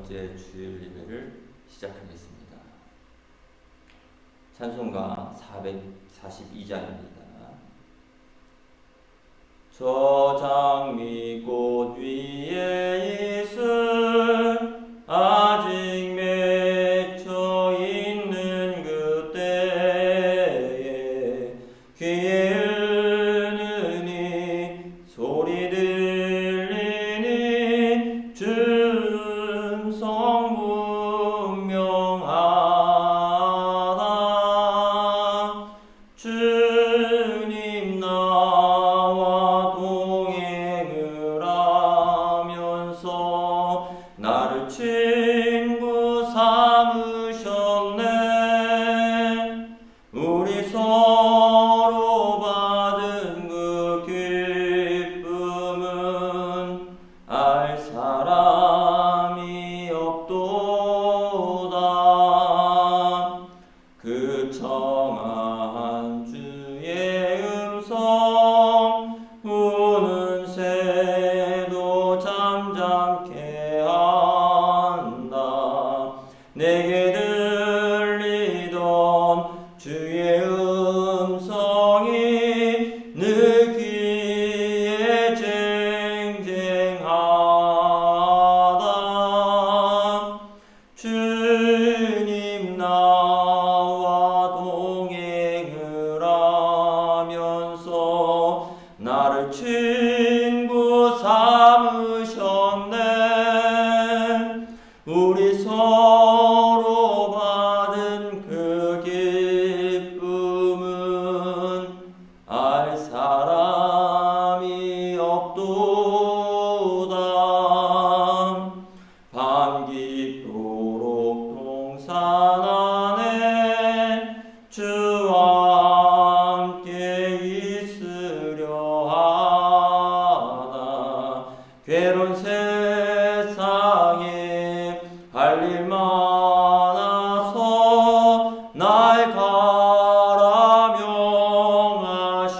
번째 주일 예배를 시작하겠습니다. 찬송가 442장입니다. 저 장미꽃 위에 있을 아직 맺혀 있는 그때에 귀에 은은히 소리 들리니 주 음성 분명하다. 주님 나와 동행을 하면서 나를 친구 삼으셨네. 우리 서로 받은 그 기쁨은 알 사람이 없도다. 그 청아한 주의 음성 우는 새도 잠잠케 한다. 내게 들리던 주의 음성이 늘 귀에 쟁쟁하다. 주님 나와 동행을 하면서 나를 친구 삼으셨네. 우리 서로 받은 그 기쁨은 알 사람이 없도다. 밤 깊도록 동산 안에 주와 함께 있으려 하다. 괴로운 세상에 할 일 많아서 날 가라 명하신다.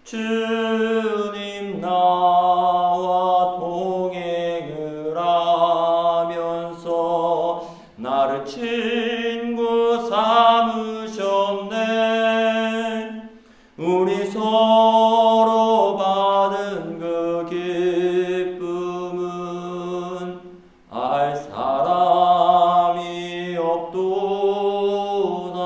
주님 나와 동행을 하면서 나를 친구 삼으셨네. 우리 서로 받은 그 기쁨은 알 사람이 없도다.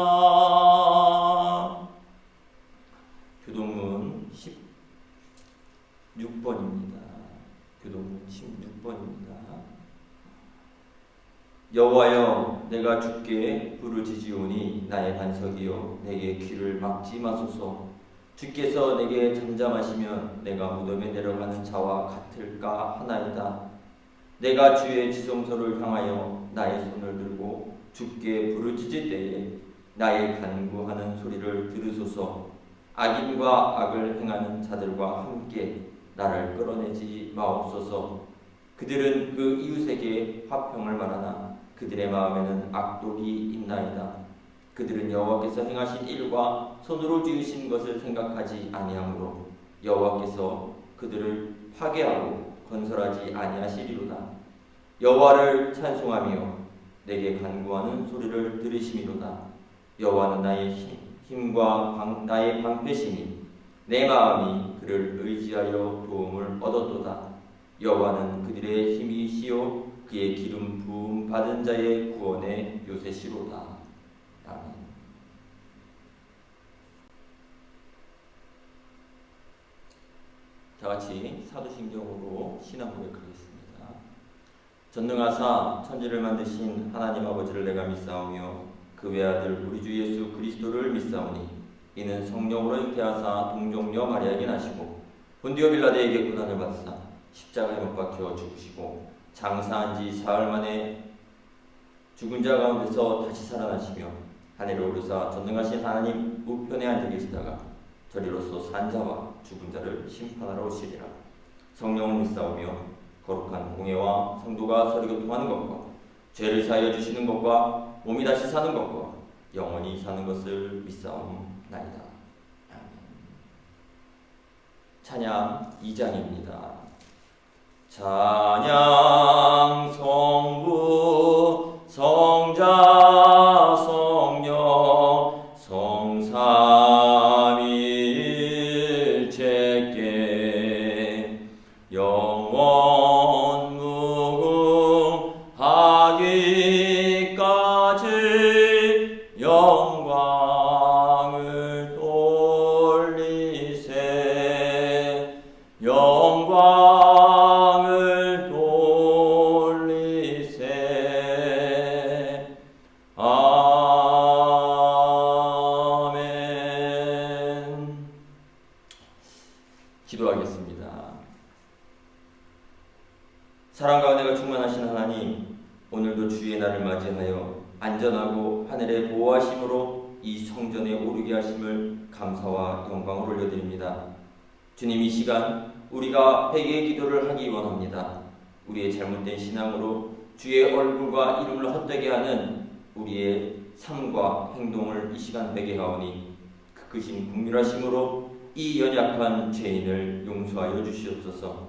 교동문 16번입니다. 교동문 16번입니다. 여호와여, 내가 주께 부르짖으오니 나의 반석이여, 내게 귀를 막지 마소서. 주께서 내게 잠잠하시면 내가 무덤에 내려가는 자와 같을까 하나이다. 내가 주의 지성소를 향하여 나의 손을 들고 주께 부르짖을 때에 나의 간구하는 소리를 들으소서. 악인과 악을 행하는 자들과 함께 나를 끌어내지 마옵소서. 그들은 그 이웃에게 화평을 말하나 그들의 마음에는 악독이 있나이다. 그들은 여호와께서 행하신 일과 손으로 지으신 것을 생각하지 아니하므로 여호와께서 그들을 파괴하고 건설하지 아니하시리로다. 여호와를 찬송하며 내게 간구하는 소리를 들으심이로다. 여호와는 나의 힘과 나의 방패시니 내 마음이 그를 의지하여 도움을 얻었도다. 여호와는 그들의 힘이시요 그의 기름 부음 받은 자의 구원의 요새시로다. 아멘. 다같이 사도신경으로 신앙 고백하겠습니다. 전능하사 천지를 만드신 하나님 아버지를 내가 믿사오며 그 외아들 우리 주 예수 그리스도를 믿사오니 이는 성령으로 잉태하사 동정녀 마리아에게 나시고 본디오 빌라도에게 고난을 받으사 십자가에 못 박혀 죽으시고 장사한 지 사흘 만에 죽은 자 가운데서 다시 살아나시며 하늘에 오르사 전능하신 하나님 우편에 앉아 계시다가 저리로서 산 자와 죽은 자를 심판하러 오시리라. 성령을 믿사오며 거룩한 공예와 성도가 서로 교통하는 것과 죄를 사하여 주시는 것과 몸이 다시 사는 것과 영원히 사는 것을 믿사옵나이다. 아멘. 찬양 2장입니다. 찬양 성부 성자 성령 성삼일체께 영원 무궁하기까지 영광을 돌리세 영광을 돌리세. 아멘. 기도하겠습니다. 사랑과 은혜가 충만하신 하나님, 오늘도 주의 날을 맞이하여 안전하고 하늘의 보호하심으로 이 성전에 오르게 하심을 감사와 영광을 올려드립니다. 주님, 이 시간 우리가 회개의 기도를 하기 원합니다. 우리의 잘못된 신앙으로 주의 얼굴과 이름을 헛되게 하는 우리의 삶과 행동을 이 시간 회개하오니 그 크신 국률하심으로 이 연약한 죄인을 용서하여 주시옵소서.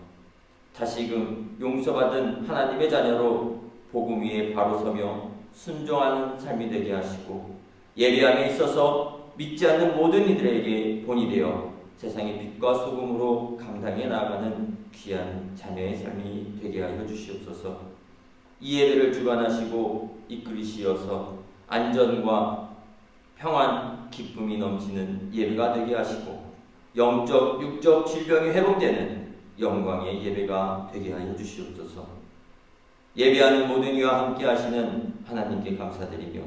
다시금 용서받은 하나님의 자녀로 복음 위에 바로 서며 순종하는 삶이 되게 하시고 예배함에 있어서 믿지 않는 모든 이들에게 본이 되어 세상의 빛과 소금으로 감당해 나아가는 귀한 자녀의 삶이 되게 하여 주시옵소서. 이 예배를 주관하시고 이끌으시어서 안전과 평안, 기쁨이 넘치는 예배가 되게 하시고 영적, 육적 질병이 회복되는 영광의 예배가 되게 하여 주시옵소서. 예배하는 모든 이와 함께 하시는 하나님께 감사드리며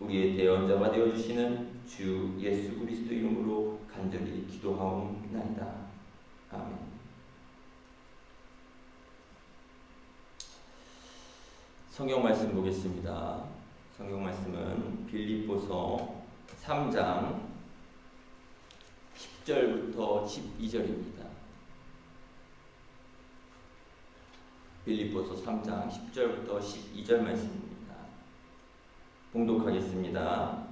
우리의 대언자가 되어주시는 주 예수 그리스도 이름으로 간절히 기도하옵나이다. 아멘. 성경 말씀 보겠습니다. 성경 말씀은 빌립보서 3장 10절부터 12절입니다. 빌립보서 3장 10절부터 12절 말씀입니다. 봉독하겠습니다.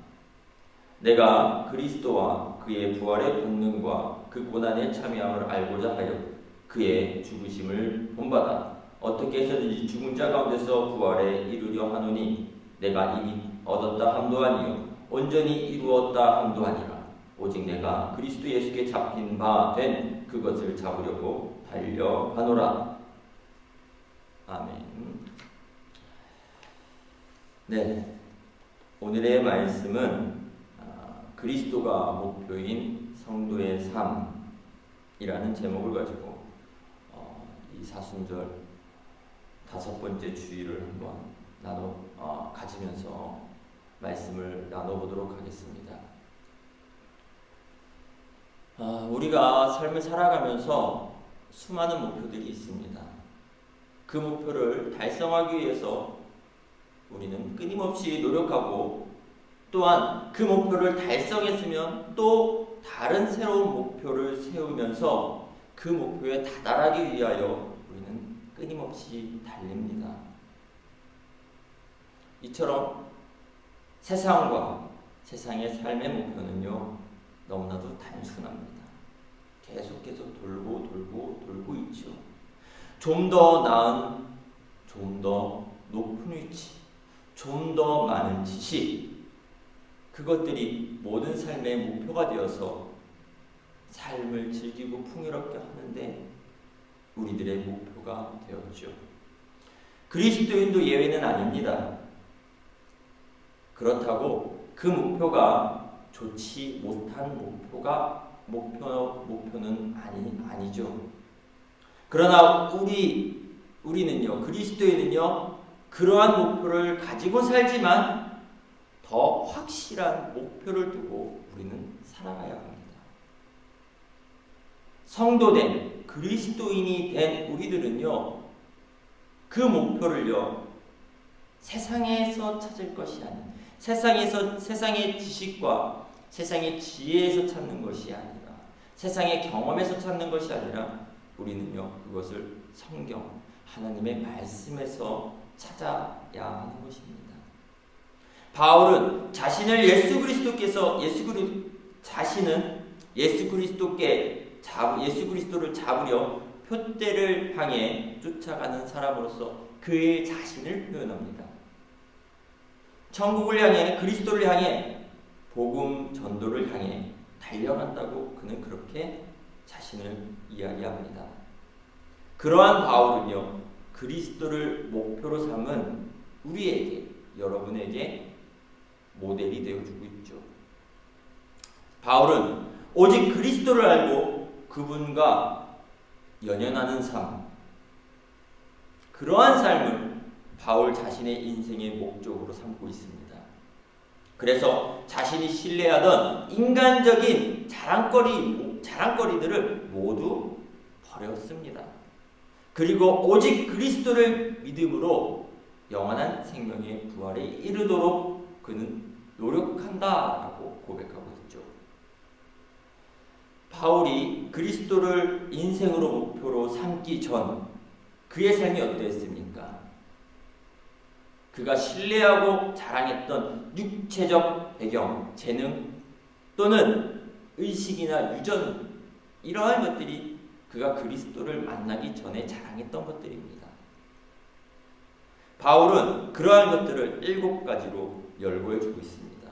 내가 그리스도와 그의 부활의 권능과 그 고난에 참여함을 알고자 하여 그의 죽으심을 본받아 어떻게 해서든지 죽은 자 가운데서 부활에 이르려 하노니 내가 이미 얻었다 함도 아니요 온전히 이루었다 함도 아니라 오직 내가 그리스도 예수께 잡힌 바 된 그것을 잡으려고 달려가노라. 아멘. 네, 오늘의 말씀은 그리스도가 목표인 성도의 삶이라는 제목을 가지고 이 사순절 5번째 주일을 한번 가지면서 말씀을 나눠보도록 하겠습니다. 우리가 삶을 살아가면서 수많은 목표들이 있습니다. 그 목표를 달성하기 위해서 우리는 끊임없이 노력하고 또한 그 목표를 달성했으면 또 다른 새로운 목표를 세우면서 그 목표에 다다르기 위하여 우리는 끊임없이 달립니다. 이처럼 세상과 세상의 삶의 목표는요 너무나도 단순합니다. 계속해서 돌고 있죠. 좀 더 나은, 좀 더 높은 위치, 좀 더 많은 지식, 그것들이 모든 삶의 목표가 되어서 삶을 즐기고 풍요롭게 하는데 우리들의 목표가 되었죠. 그리스도인도 예외는 아닙니다. 그렇다고 그 목표가 좋지 못한 목표는 아니죠. 그러나 우리는요, 그리스도인은요, 그러한 목표를 가지고 살지만 더 확실한 목표를 두고 우리는 살아가야 합니다. 성도된 그리스도인이 된 우리들은요, 그 목표를요, 세상에서 찾을 것이 아닌, 세상의 지식과 세상의 지혜에서 찾는 것이 아니라, 세상의 경험에서 찾는 것이 아니라, 우리는요, 그것을 성경, 하나님의 말씀에서 찾아야 하는 것입니다. 바울은 자신을 예수 그리스도를 잡으려 표대를 향해 쫓아가는 사람으로서 그의 자신을 표현합니다. 천국을 향해, 그리스도를 향해, 복음 전도를 향해 달려간다고 그는 그렇게 자신을 이야기합니다. 그러한 바울은요, 그리스도를 목표로 삼은 우리에게, 여러분에게 모델이 되어주고 있죠. 바울은 오직 그리스도를 알고 그분과 연연하는 삶, 그러한 삶을 바울 자신의 인생의 목적으로 삼고 있습니다. 그래서 자신이 신뢰하던 인간적인 자랑거리들을 모두 버렸습니다. 그리고 오직 그리스도를 믿음으로 영원한 생명의 부활에 이르도록 그는 노력한다라고 고백하고 있죠. 바울이 그리스도를 인생으로 목표로 삼기 전 그의 삶이 어땠습니까? 그가 신뢰하고 자랑했던 육체적 배경, 재능 또는 의식이나 유전, 이러한 것들이 그가 그리스도를 만나기 전에 자랑했던 것들입니다. 바울은 그러한 것들을 7가지로 열거해주고 있습니다.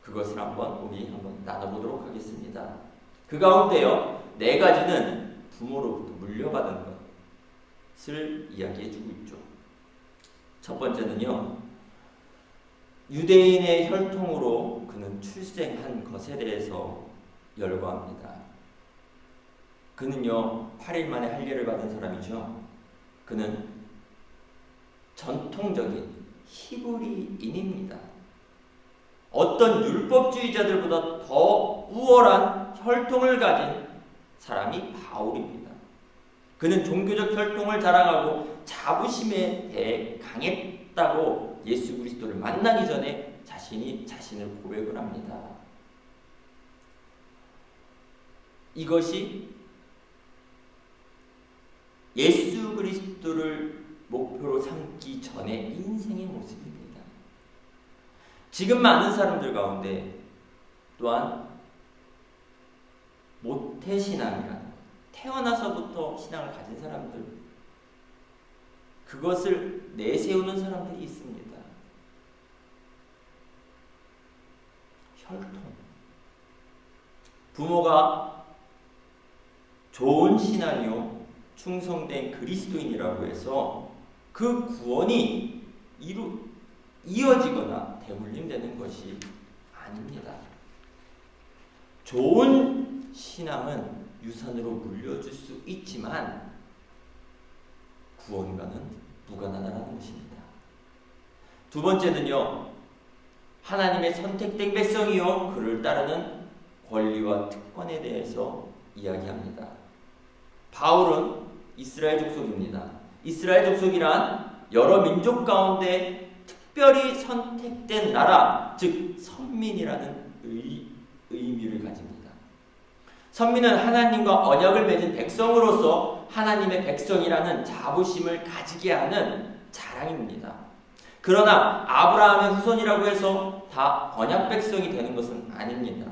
그것을 우리 한번 나눠보도록 하겠습니다. 그 가운데요, 4가지는 부모로부터 물려받은 것을 이야기해주고 있죠. 첫 번째는요, 유대인의 혈통으로 그는 출생한 것에 대해서 열거합니다. 그는요, 8일 만에 할례를 받은 사람이죠. 그는 전통적인 히브리인입니다. 어떤 율법주의자들보다 더 우월한 혈통을 가진 사람이 바울입니다. 그는 종교적 혈통을 자랑하고 자부심에 대해 강했다고 예수 그리스도를 만나기 전에 자신을 고백을 합니다. 이것이 예수 그리스도를 목표로 삼기 전의 인생의 모습입니다. 지금 많은 사람들 가운데 또한 모태신앙이라는, 태어나서부터 신앙을 가진 사람들, 그것을 내세우는 사람들이 있습니다. 혈통. 부모가 좋은 신앙이요, 충성된 그리스도인이라고 해서 그 구원이 이어지거나 대물림되는 것이 아닙니다. 좋은 신앙은 유산으로 물려줄 수 있지만 구원과는 무관하다는 것입니다. 두 번째는요, 하나님의 선택된 백성이요, 그를 따르는 권리와 특권에 대해서 이야기합니다. 바울은 이스라엘 족속입니다. 이스라엘 족속이란 여러 민족 가운데 특별히 선택된 나라, 즉 선민이라는 의미를 가집니다. 선민은 하나님과 언약을 맺은 백성으로서 하나님의 백성이라는 자부심을 가지게 하는 자랑입니다. 그러나 아브라함의 후손이라고 해서 다 언약 백성이 되는 것은 아닙니다.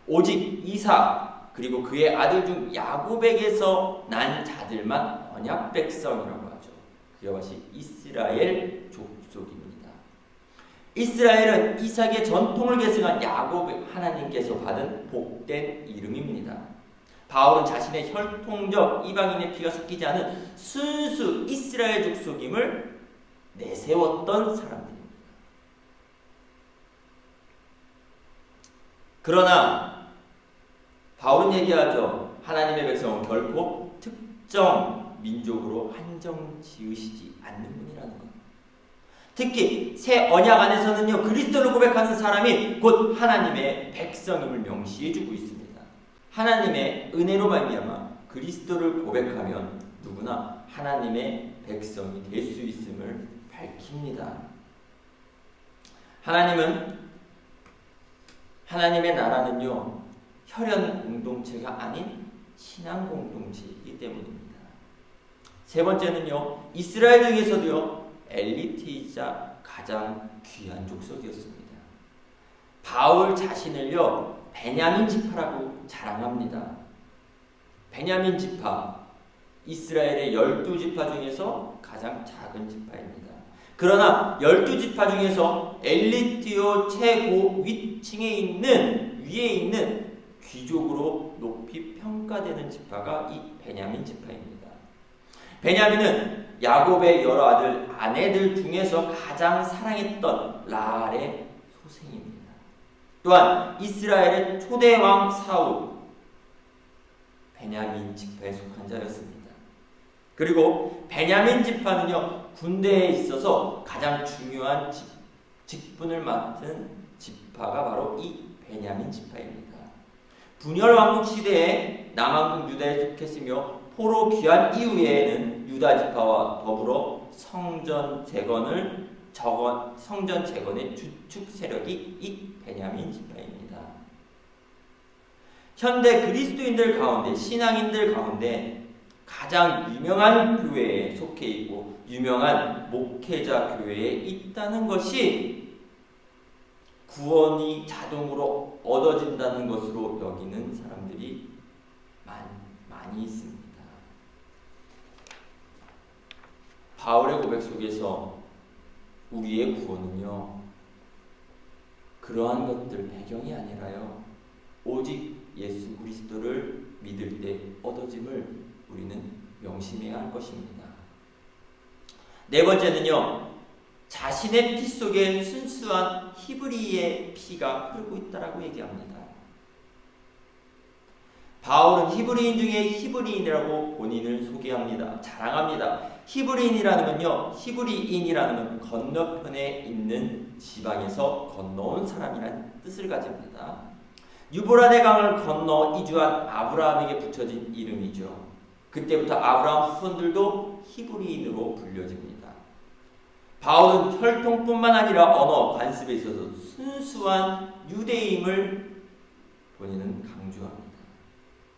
오직 이삭 그리고 그의 아들 중 야곱에게서 난 자들만 언약 백성이라고 하죠. 그것이 이스라엘 족속입니다. 이스라엘은 이삭의 전통을 계승한 야곱 하나님께서 받은 복된 이름입니다. 바울은 자신의 혈통적 이방인의 피가 섞이지 않은 순수 이스라엘 족속임을 내세웠던 사람들입니다. 그러나 바울은 얘기하죠. 하나님의 백성은 결코 특정 민족으로 한정 지으시지 않는 분이라는 것. 특히 새 언약 안에서는요, 그리스도를 고백하는 사람이 곧 하나님의 백성임을 명시해주고 있습니다. 하나님의 은혜로 말미암아 그리스도를 고백하면 누구나 하나님의 백성이 될 수 있음을 밝힙니다. 하나님의 나라는요, 혈연 공동체가 아닌 신앙 공동체이기 때문입니다. 세 번째는요, 이스라엘 중에서도요, 엘리트이자 가장 귀한 족속이었습니다. 바울 자신을요, 베냐민 지파라고 자랑합니다. 베냐민 지파, 이스라엘의 12지파 중에서 가장 작은 지파입니다. 그러나 12지파 중에서 엘리트요 최고 위에 있는 귀족으로 높이 평가되는 지파가 이 베냐민 지파입니다. 베냐민은 야곱의 여러 아내들 중에서 가장 사랑했던 라알의 소생입니다. 또한 이스라엘의 초대 왕 사울, 베냐민 지파에 속한 자였습니다. 그리고 베냐민 지파는요, 군대에 있어서 가장 중요한 직분을 맡은 지파가 바로 이 베냐민 지파입니다. 분열 왕국 시대에 남왕국 유다에 속했으며 포로 귀환 이후에는 유다 지파와 더불어 성전 재건의 주축 세력이 이 베냐민 지파입니다. 현대 그리스도인들 가운데, 신앙인들 가운데 가장 유명한 교회에 속해 있고 유명한 목회자 교회에 있다는 것이 구원이 자동으로 얻어진다는 것으로 여기는 사람들이 많이 있습니다. 바울의 고백 속에서 우리의 구원은요, 그러한 것들 배경이 아니라요, 오직 예수 그리스도를 믿을 때 얻어짐을 우리는 명심해야 할 것입니다. 네 번째는요, 자신의 피 속에 순수한 히브리의 피가 흐르고 있다라고 얘기합니다. 바울은 히브리인 중에 히브리인이라고 본인을 소개합니다. 자랑합니다. 히브리인이라는 건 건너편에 있는 지방에서 건너온 사람이라는 뜻을 가집니다. 유브라데 강을 건너 이주한 아브라함에게 붙여진 이름이죠. 그때부터 아브라함 후손들도 히브리인으로 불려집니다. 바울은 혈통뿐만 아니라 언어, 관습에 있어서 순수한 유대임을 본인은 강조합니다.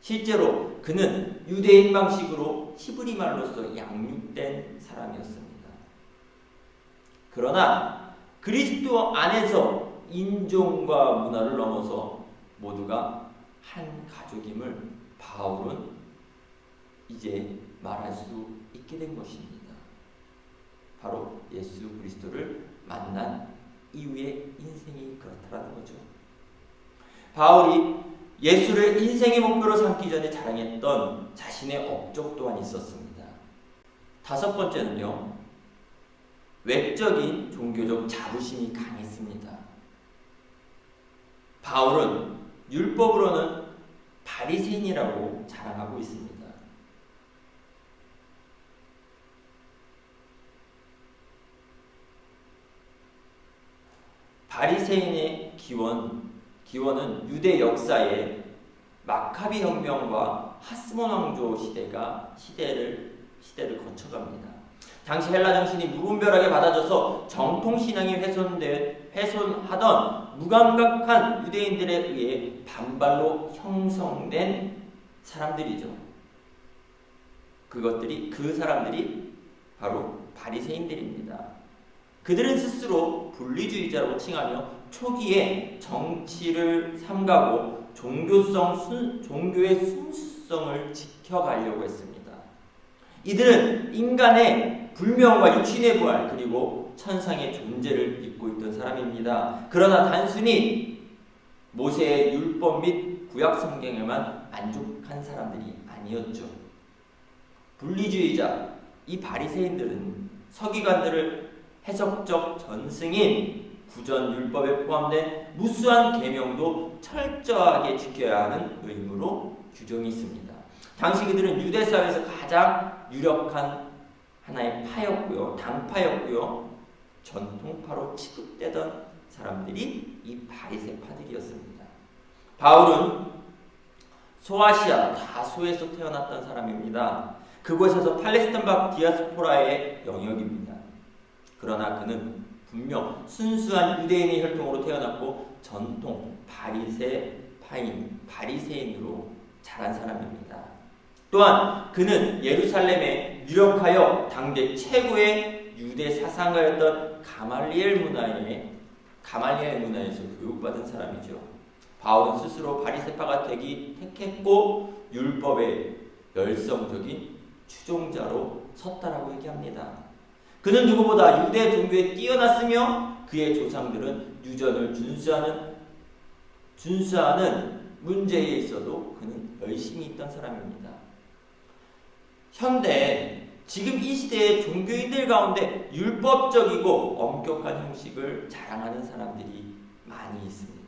실제로 그는 유대인 방식으로 히브리 말로서 양육된 사람이었습니다. 그러나 그리스도 안에서 인종과 문화를 넘어서 모두가 한 가족임을 바울은 이제 말할 수 있게 된 것입니다. 바로 예수 그리스도를 만난 이후의 인생이 그렇다라는 거죠. 바울이 예수를 인생의 목표로 삼기 전에 자랑했던 자신의 업적 또한 있었습니다. 다섯 번째는요, 외적인 종교적 자부심이 강했습니다. 바울은 율법으로는 바리새인이라고 자랑하고 있습니다. 바리새인의 기원은 유대 역사에 마카비 혁명과 하스몬 왕조 시대를 거쳐갑니다. 당시 헬라 정신이 무분별하게 받아져서 정통 신앙이 훼손하던 무감각한 유대인들에 의해 반발로 형성된 사람들이죠. 그 사람들이 바로 바리새인들입니다. 그들은 스스로 분리주의자라고 칭하며 초기에 정치를 삼가고 종교의 순수성을 지켜가려고 했습니다. 이들은 인간의 불명과 육신의 부활 그리고 천상의 존재를 믿고 있던 사람입니다. 그러나 단순히 모세의 율법 및 구약 성경에만 만족한 사람들이 아니었죠. 분리주의자, 이 바리새인들은 서기관들을 해석적 전승인 구전 율법에 포함된 무수한 계명도 철저하게 지켜야 하는 의무로 규정이 있습니다. 당시 그들은 유대 사회에서 가장 유력한 하나의 당파였고요. 전통파로 취급되던 사람들이 이 바리새파들이었습니다. 바울은 소아시아 다소에서 태어났던 사람입니다. 그곳에서 팔레스타인 밖 디아스포라의 영역입니다. 그러나 그는 분명 순수한 유대인의 혈통으로 태어났고 전통 바리새인으로 자란 사람입니다. 또한 그는 예루살렘에 유력하여 당대 최고의 유대 사상가였던 가말리엘 문화에서 교육받은 사람이죠. 바울은 스스로 바리새파가 되기 택했고 율법의 열성적인 추종자로 섰다라고 얘기합니다. 그는 누구보다 유대 종교에 뛰어났으며 그의 조상들은 유전을 준수하는 문제에 있어도 그는 열심히 있던 사람입니다. 현대 지금 이 시대의 종교인들 가운데 율법적이고 엄격한 형식을 자랑하는 사람들이 많이 있습니다.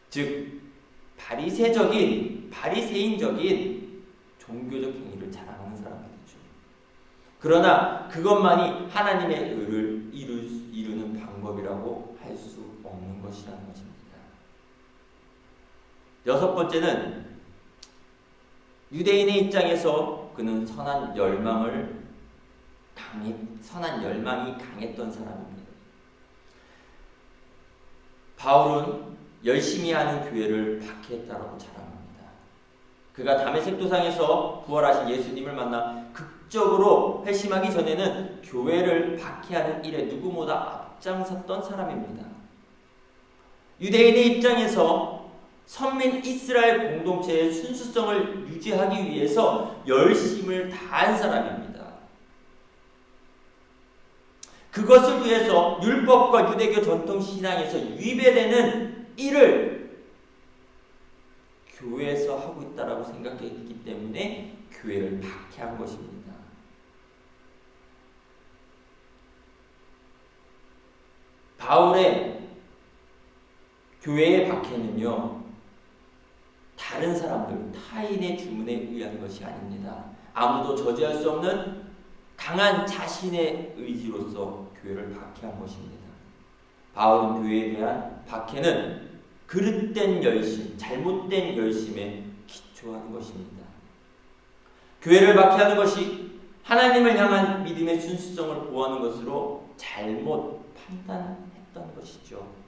즉 바리새인적인 종교적 행위를 자랑하는 사람들이죠. 그러나 그것만이 하나님의 의를 이루는 방법이라고 할 수 없는 것이라는 것입니다. 여섯 번째는 유대인의 입장에서 그는 선한 열망이 강했던 사람입니다. 바울은 열심히 하는 교회를 박해했다고 자랑합니다. 그가 다메섹 도상에서 부활하신 예수님을 만나 극적으로 회심하기 전에는 교회를 박해하는 일에 누구보다 앞장섰던 사람입니다. 유대인의 입장에서 선민 이스라엘 공동체의 순수성을 유지하기 위해서 열심을 다한 사람입니다. 그것을 위해서 율법과 유대교 전통 신앙에서 위배되는 일을 교회에서 하고 있다라고 생각했기 때문에 교회를 박해한 것입니다. 바울의 교회의 박해는요, 다른 사람들, 타인의 주문에 의한 것이 아닙니다. 아무도 저지할 수 없는 강한 자신의 의지로서 교회를 박해한 것입니다. 바울은 교회에 대한 박해는 그릇된 열심, 잘못된 열심에 기초하는 것입니다. 교회를 박해하는 것이 하나님을 향한 믿음의 순수성을 보호하는 것으로 잘못 판단했던 것이죠.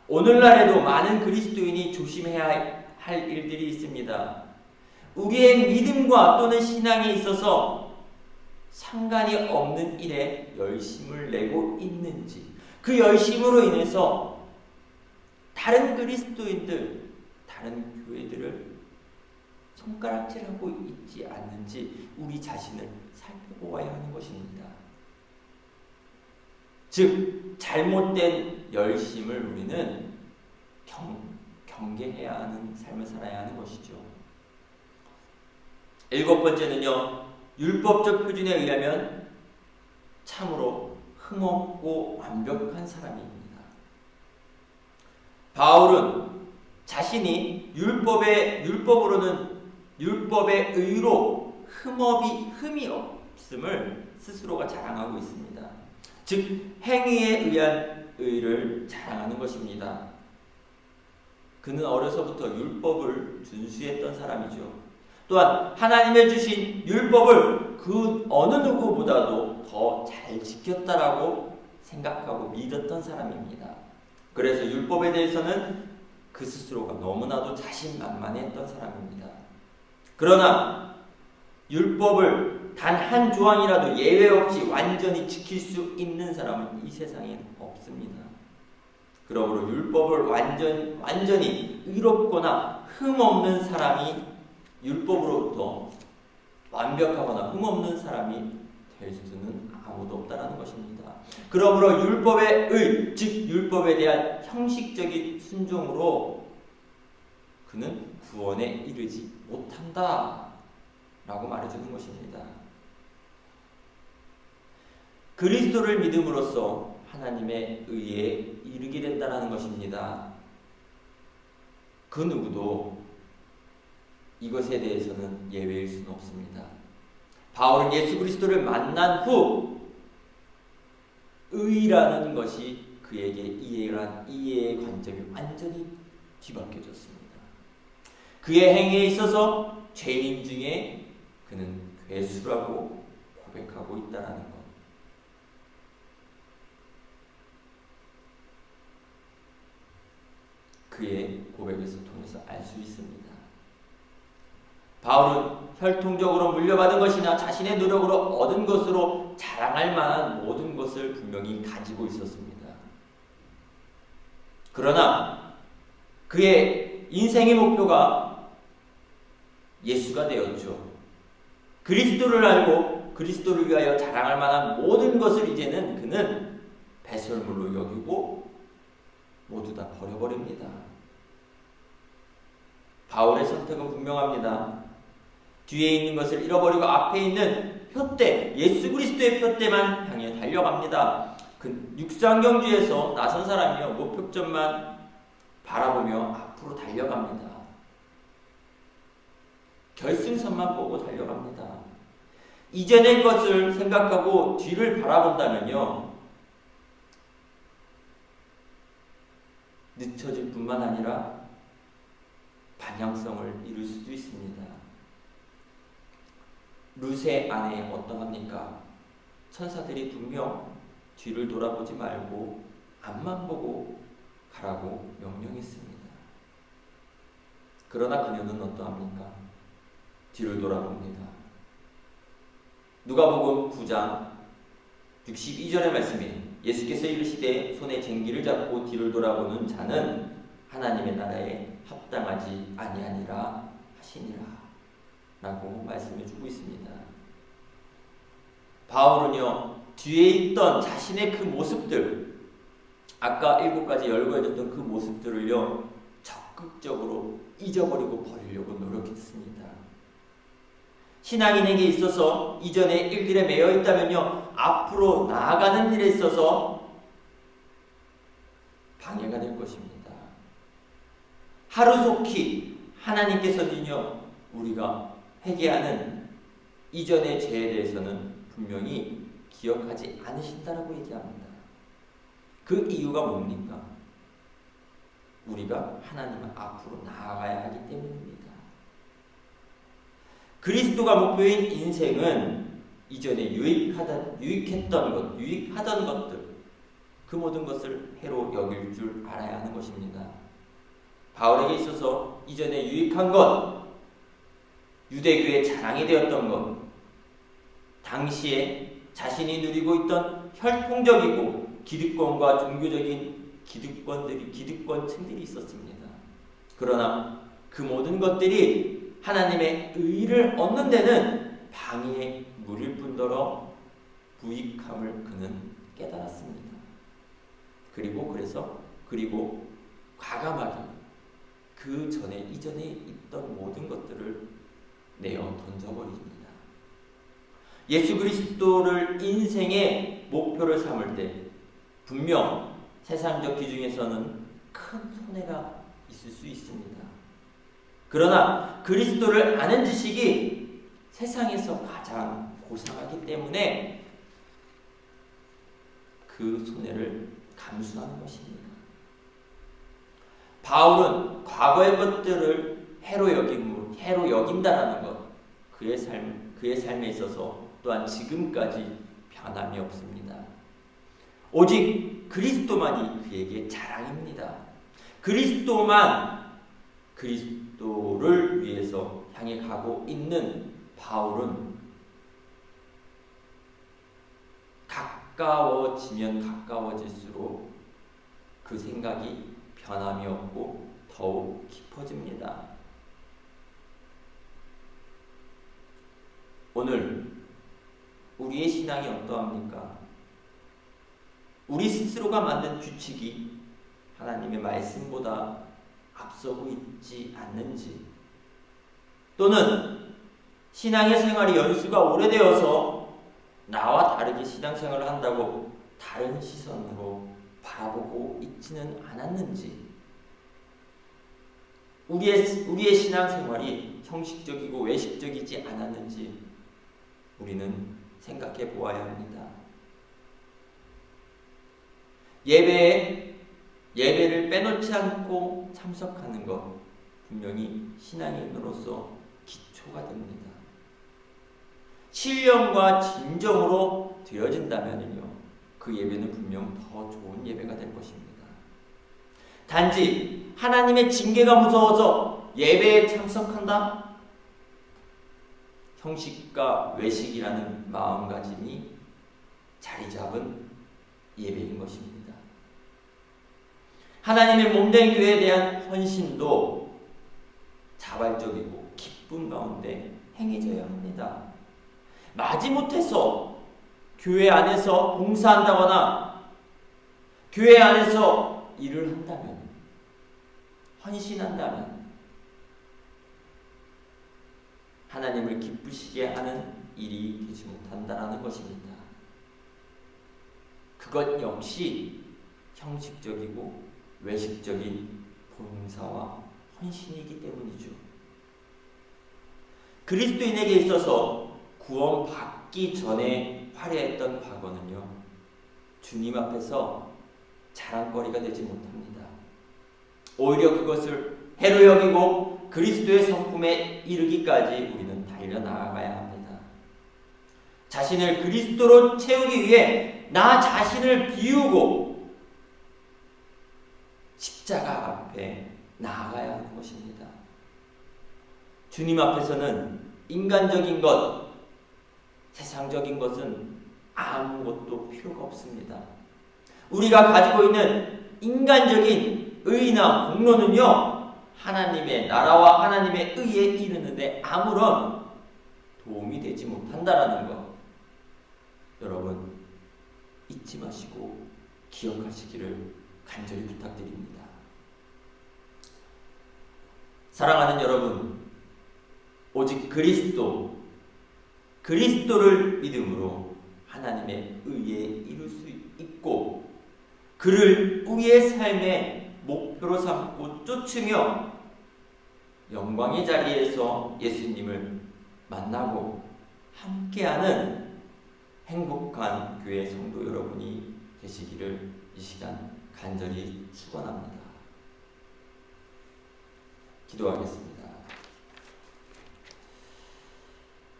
오늘날에도 많은 그리스도인이 조심해야 할 일들이 있습니다. 우리의 믿음과 또는 신앙에 있어서 상관이 없는 일에 열심을 내고 있는지, 그 열심으로 인해서 다른 그리스도인들, 다른 교회들을 손가락질하고 있지 않는지 우리 자신을 살펴보아야 하는 것입니다. 즉 잘못된 열심을 우리는 경계해야 하는 삶을 살아야 하는 것이죠. 일곱 번째는요, 율법적 표준에 의하면 참으로 흠없고 완벽한 사람입니다. 바울은 자신이 율법의 의로 흠이 없음을 스스로가 자랑하고 있습니다. 즉 행위에 의한 의를 자랑하는 것입니다. 그는 어려서부터 율법을 준수했던 사람이죠. 또한 하나님의 주신 율법을 그 어느 누구보다도 더 잘 지켰다라고 생각하고 믿었던 사람입니다. 그래서 율법에 대해서는 그 스스로가 너무나도 자신만만했던 사람입니다. 그러나 율법을 단 한 조항이라도 예외 없이 완전히 지킬 수 있는 사람은 이 세상에 없습니다. 그러므로 율법을 완전히 의롭거나 흠없는 사람이, 율법으로부터 완벽하거나 흠없는 사람이 될 수는 아무도 없다라는 것입니다. 그러므로 율법의 의, 즉 율법에 대한 형식적인 순종으로 그는 구원에 이르지 못한다 라고 말해주는 것입니다. 그리스도를 믿음으로써 하나님의 의에 이르게 된다는 것입니다. 그 누구도 이것에 대해서는 예외일 수는 없습니다. 바울은 예수 그리스도를 만난 후 의라는 것이 그에게 이해의 관점이 완전히 뒤바뀌어졌습니다. 그의 행위에 있어서 죄인 중에 그는 괴수라고 고백하고 있다는 것. 그의 고백에서 통해서 알 수 있습니다. 바울은 혈통적으로 물려받은 것이나 자신의 노력으로 얻은 것으로 자랑할 만한 모든 것을 분명히 가지고 있었습니다. 그러나 그의 인생의 목표가 예수가 되었죠. 그리스도를 알고 그리스도를 위하여 자랑할 만한 모든 것을 이제는 그는 배설물로 여기고 모두 다 버려버립니다. 바울의 선택은 분명합니다. 뒤에 있는 것을 잃어버리고 앞에 있는 표대, 예수 그리스도의 표대만 향해 달려갑니다. 그 육상경주에서 나선 사람이요, 목표점만 바라보며 앞으로 달려갑니다. 결승선만 보고 달려갑니다. 이전의 것을 생각하고 뒤를 바라본다면요, 늦춰질 뿐만 아니라 방향성을 잃을 수도 있습니다. 루세 안에 어떠합니까? 천사들이 분명 뒤를 돌아보지 말고 앞만 보고 가라고 명령했습니다. 그러나 그녀는 어떠합니까? 뒤를 돌아봅니다. 누가복음 9장 62절의 말씀에 예수께서 이르시되 손에 쟁기를 잡고 뒤를 돌아보는 자는 하나님의 나라에 합당하지 아니하니라 하시니라 라고 말씀해 주고 있습니다. 바울은요, 뒤에 있던 자신의 그 모습들, 아까 7가지 열거해줬던 그 모습들을요, 적극적으로 잊어버리고 버리려고 노력했습니다. 신앙인에게 있어서 이전의 일들에 매여 있다면요, 앞으로 나아가는 일에 있어서 방해가 될 것입니다. 하루속히 하나님께서는요, 우리가 회개하는 이전의 죄에 대해서는 분명히 기억하지 않으신다라고 얘기합니다. 그 이유가 뭡니까? 우리가 하나님 앞으로 나아가야 하기 때문입니다. 그리스도가 목표인 인생은 이전에 유익하던 것들, 그 모든 것을 해로 여길 줄 알아야 하는 것입니다. 바울에게 있어서 이전에 유익한 것, 유대교의 자랑이 되었던 것, 당시에 자신이 누리고 있던 혈통적이고 기득권과 종교적인 기득권층들이 있었습니다. 그러나 그 모든 것들이 하나님의 의를 얻는 데는 방해의 물일 뿐더러 부익함을 그는 깨달았습니다. 그리고 과감하게 그 전에 이전에 있던 모든 것들을 내어 던져버립니다. 예수 그리스도를 인생의 목표를 삼을 때 분명 세상적 기준에서는 큰 손해가 있을 수 있습니다. 그러나 그리스도를 아는 지식이 세상에서 가장 고상하기 때문에 그 손해를 감수하는 것입니다. 바울은 과거의 것들을 해로 여긴다라는 것, 그의 삶에 있어서 또한 지금까지 변함이 없습니다. 오직 그리스도만이 그에게 자랑입니다. 그리스도를 위해서 향해 가고 있는 바울은 가까워지면 가까워질수록 그 생각이 변함이 없고 더욱 깊어집니다. 오늘 우리의 신앙이 어떠합니까? 우리 스스로가 만든 규칙이 하나님의 말씀보다 앞서고 있지 않는지, 또는 신앙의 생활이 연수가 오래되어서 나와 다르게 신앙생활을 한다고 다른 시선으로 바라보고 있지는 않았는지, 우리의 신앙생활이 형식적이고 외식적이지 않았는지 우리는 생각해 보아야 합니다. 예배를 빼놓지 않고 참석하는 것, 분명히 신앙인으로서 기초가 됩니다. 신령과 진정으로 되어진다면요, 그 예배는 분명 더 좋은 예배가 될 것입니다. 단지 하나님의 징계가 무서워서 예배에 참석한다? 형식과 외식이라는 마음가짐이 자리 잡은 예배인 것입니다. 하나님의 몸된 교회에 대한 헌신도 자발적이고 기쁨 가운데 행해져야 합니다. 마지못해서 교회 안에서 봉사한다거나 교회 안에서 일을 한다면, 헌신한다면 하나님을 기쁘시게 하는 일이 되지 못한다라는 것입니다. 그것 역시 형식적이고 외식적인 봉사와 헌신이기 때문이죠. 그리스도인에게 있어서 구원받기 전에 화려했던 과거는요, 주님 앞에서 자랑거리가 되지 못합니다. 오히려 그것을 해로 여기고 그리스도의 성품에 이르기까지 우리는 달려나가야 합니다. 자신을 그리스도로 채우기 위해 나 자신을 비우고 십자가 앞에 나아가야 하는 것입니다. 주님 앞에서는 인간적인 것, 세상적인 것은 아무것도 필요가 없습니다. 우리가 가지고 있는 인간적인 의나 공로는요, 하나님의 나라와 하나님의 의에 이르는데 아무런 도움이 되지 못한다라는 것, 여러분 잊지 마시고 기억하시기를 간절히 부탁드립니다. 사랑하는 여러분, 오직 그리스도를 믿음으로 하나님의 의에 이룰 수 있고, 그를 우리의 삶의 목표로 삼고 쫓으며 영광의 자리에서 예수님을 만나고 함께하는 행복한 교회 성도 여러분이 되시기를 이 시간 간절히 축원합니다. 기도하겠습니다.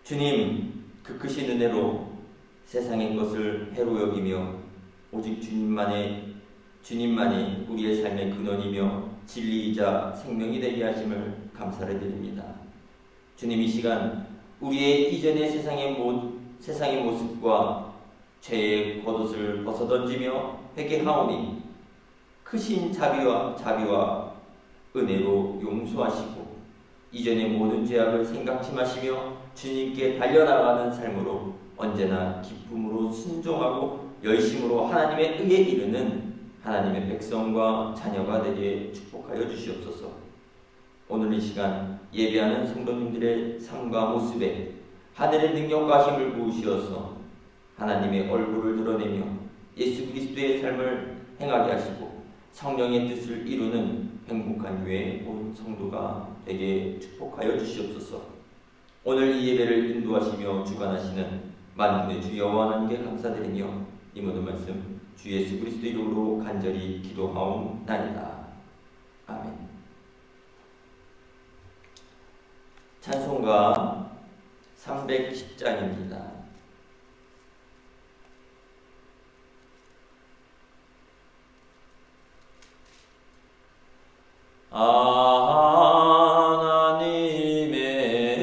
주님, 그 크신 은혜로 세상의 것을 해로 여기며 오직 주님만이 우리의 삶의 근원이며 진리이자 생명이 되게 하심을 감사를 드립니다. 주님, 이 시간 우리의 이전의 세상의 모습과 죄의 겉옷을 벗어던지며 회개하오니 크신 자비와 은혜로 용서하시고 이전의 모든 죄악을 생각지 마시며 주님께 달려나가는 삶으로 언제나 기쁨으로 순종하고 열심으로 하나님의 의에 이르는 하나님의 백성과 자녀가 되게 축복하여 주시옵소서. 오늘 이 시간 예배하는 성도님들의 삶과 모습에 하늘의 능력과 힘을 부으시어서 하나님의 얼굴을 드러내며 예수 그리스도의 삶을 행하게 하시고 성령의 뜻을 이루는 행복한 교회 온 성도가 되게 축복하여 주시옵소서. 오늘 이 예배를 인도하시며 주관하시는 만군의 주 여호와 하나님께 감사드리며 이 모든 말씀 주 예수 그리스도 이름으로 간절히 기도하옵나이다. 아멘. 찬송가 310장입니다. 하나님의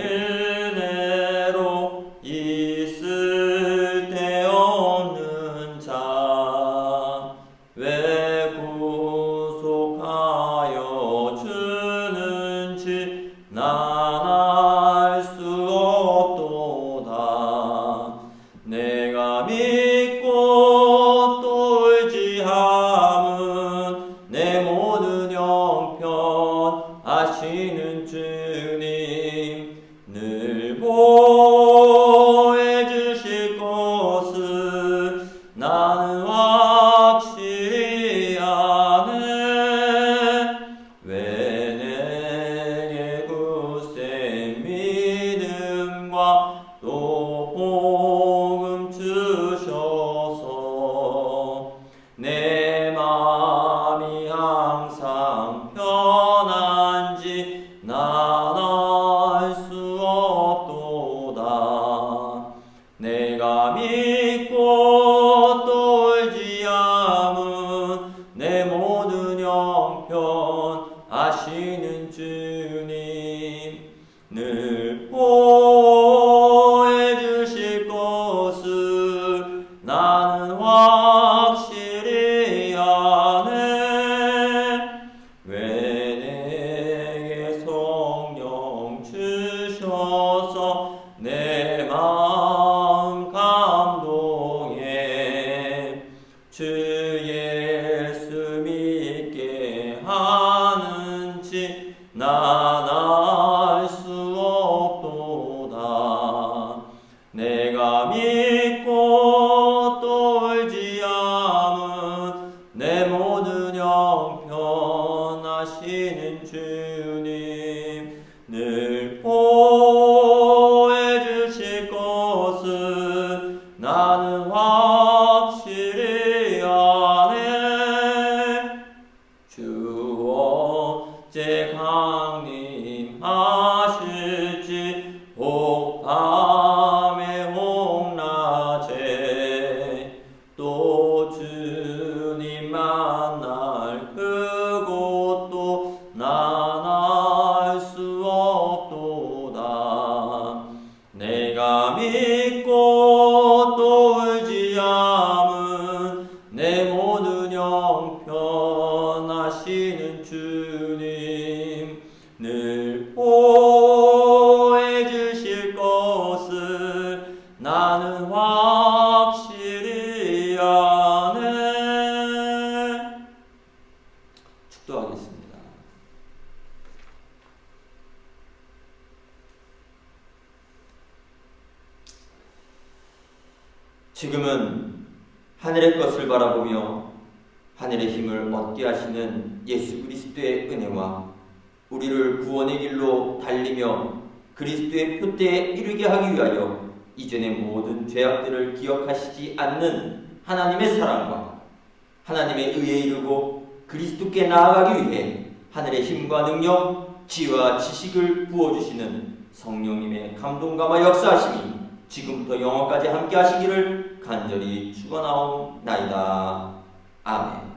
은혜로 있을 데 없는 자 왜 구속하여 주는지 난 알 수 없도다. 내가 믿고 또 의지함은 내 모든 형편 아시는 주님 늘 보해 주실 것을 나는 확실히 아네. 왜 내게 굳센 믿음과 또 복음 주셔서 내 마음이 항상 편한지 난 알 수 없도다. 내가 믿고 또 의지 주 예수 믿게 하는지 난 알 수 없도다. 내가 믿고 또 의지함은 내 모든 형편하시는 주님 늘 보호해 주실 것은 나는 확실히 아네. 주 어째 강림하실지 혹밤에 혹낮에 또 주님 만날 그곳도 난 알 수 없도다. 내가 믿고 또 의지함은 내 모든 형편하시는 주님 늘 보호해 주실 것을 나는 확실히 아네. 축도하겠습니다. 지금은 하늘의 것을 바라보며 하늘의 힘을 얻게 하시는 예수 그리스도의 은혜와 우리를 구원의 길로 달리며 그리스도의 표대에 이르게 하기 위하여 이전의 모든 죄악들을 기억하시지 않는 하나님의 사랑과 하나님의 의에 이르고 그리스도께 나아가기 위해 하늘의 힘과 능력, 지혜와 지식을 부어주시는 성령님의 감동감화 역사하심이 지금부터 영원까지 함께 하시기를 간절히 축원하옵나이다. 아멘.